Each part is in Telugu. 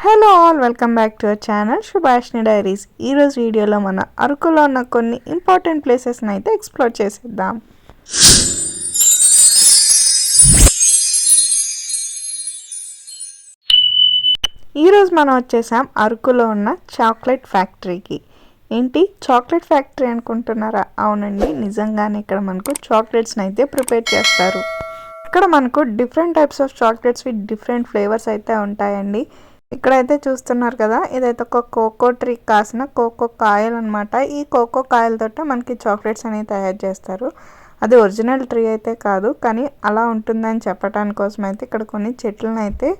Hello all, welcome back to our channel Subhashini diaries. ఈరోజు వీడియోలో మన అరకులో ఉన్న కొన్ని ఇంపార్టెంట్ ప్లేసెస్ని అయితే ఎక్స్ప్లోర్ చేసేద్దాం. ఈరోజు మనం వచ్చేసాం అరకులో ఉన్న చాక్లెట్ ఫ్యాక్టరీకి. ఏంటి చాక్లెట్ ఫ్యాక్టరీ అనుకుంటున్నారా? అవునండి, నిజంగానే ఇక్కడ మనకు చాక్లెట్స్ని అయితే ప్రిపేర్ చేస్తారు. ఇక్కడ మనకు different types of chocolates with different flavours అయితే ఉంటాయండి. ఇక్కడైతే చూస్తున్నారు కదా, ఇదైతే ఒక కోకో ట్రీ కాసిన కోకో కాయలు అనమాట. ఈ కోకో కాయలతో మనకి చాక్లెట్స్ అనేవి తయారు చేస్తారు. అది ఒరిజినల్ ట్రీ అయితే కాదు, కానీ అలా ఉంటుందని చెప్పడానికి కోసం అయితే ఇక్కడ కొన్ని చెట్లను అయితే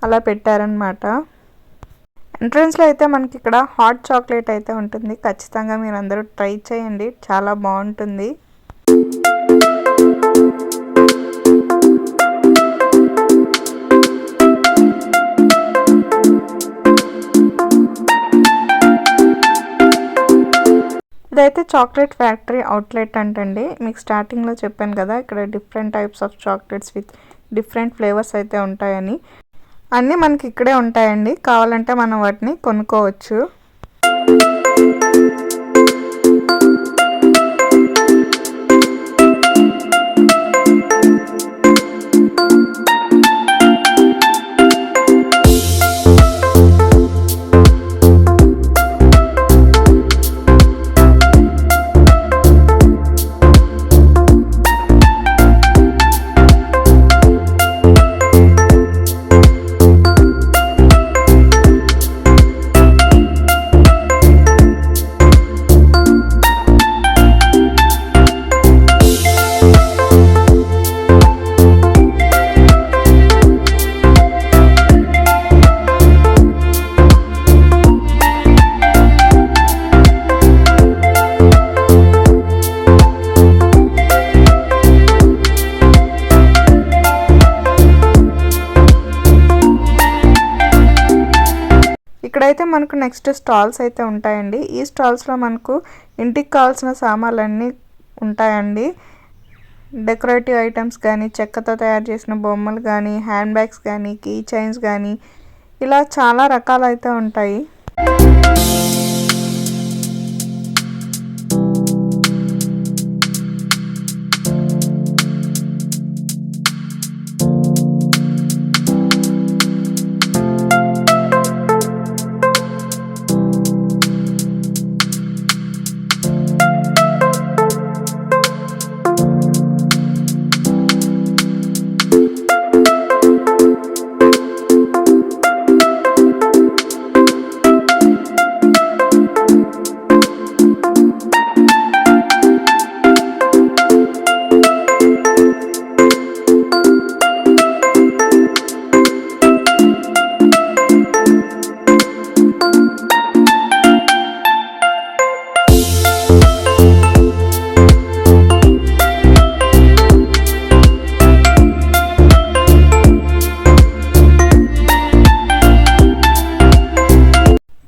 అలా పెట్టారనమాట. ఎంట్రన్స్లో అయితే మనకి ఇక్కడ హాట్ చాక్లెట్ అయితే ఉంటుంది. ఖచ్చితంగా మీరు అందరూ ట్రై చేయండి, చాలా బాగుంటుంది. ఇదైతే చాక్లెట్ ఫ్యాక్టరీ అవుట్లెట్ అంటండి. మీకు స్టార్టింగ్లో చెప్పాను కదా, ఇక్కడ different types of chocolates with different flavours అయితే ఉంటాయని. అన్నీ మనకి ఇక్కడే ఉంటాయండి, కావాలంటే మనం వాటిని కొనుక్కోవచ్చు. ఇక్కడైతే మనకు నెక్స్ట్ స్టాల్స్ అయితే ఉంటాయండి. ఈ స్టాల్స్లో మనకు ఇంటికి కావాల్సిన సామాన్లన్నీ ఉంటాయండి. డెకరేటివ్ ఐటమ్స్ కానీ, చెక్కతో తయారు చేసిన బొమ్మలు కానీ, హ్యాండ్ బ్యాగ్స్ కానీ, కీ చైన్స్ కానీ, ఇలా చాలా రకాలు అయితే ఉంటాయి.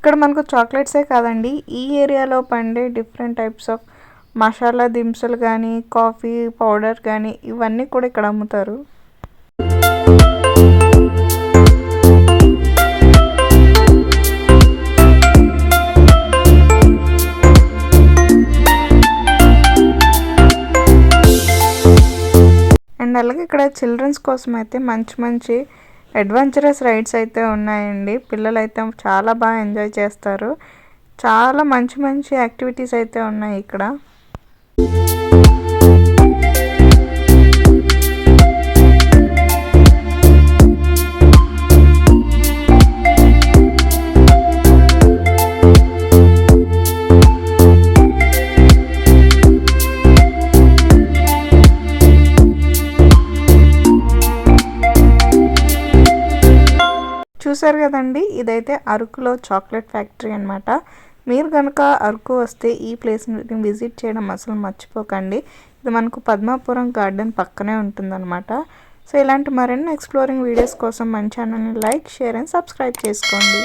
ఇక్కడ మనకు చాక్లెట్సే కాదండి, ఈ ఏరియాలో పండే డిఫరెంట్ టైప్స్ ఆఫ్ మసాలా దినుసులు కానీ, కాఫీ పౌడర్ కానీ, ఇవన్నీ కూడా ఇక్కడ అమ్ముతారు. అండ్ అలాగే ఇక్కడ చిల్డ్రన్స్ కోసం అయితే మంచి మంచి అడ్వెంచరస్ రైడ్స్ అయితే ఉన్నాయండి. పిల్లలు అయితే చాలా బాగా ఎంజాయ్ చేస్తారు. చాలా మంచి మంచి యాక్టివిటీస్ అయితే ఉన్నాయి ఇక్కడ. చూసారు కదండి, ఇదైతే అరకులో చాక్లెట్ ఫ్యాక్టరీ అనమాట. మీరు కనుక అరకు వస్తే ఈ ప్లేస్ని విజిట్ చేయడం అసలు మర్చిపోకండి. ఇది మనకు పద్మాపురం గార్డెన్ పక్కనే ఉంటుందన్నమాట. సో ఇలాంటి మరిన్ని ఎక్స్ప్లోరింగ్ వీడియోస్ కోసం మన ఛానల్ని లైక్, షేర్ అండ్ సబ్స్క్రైబ్ చేసుకోండి.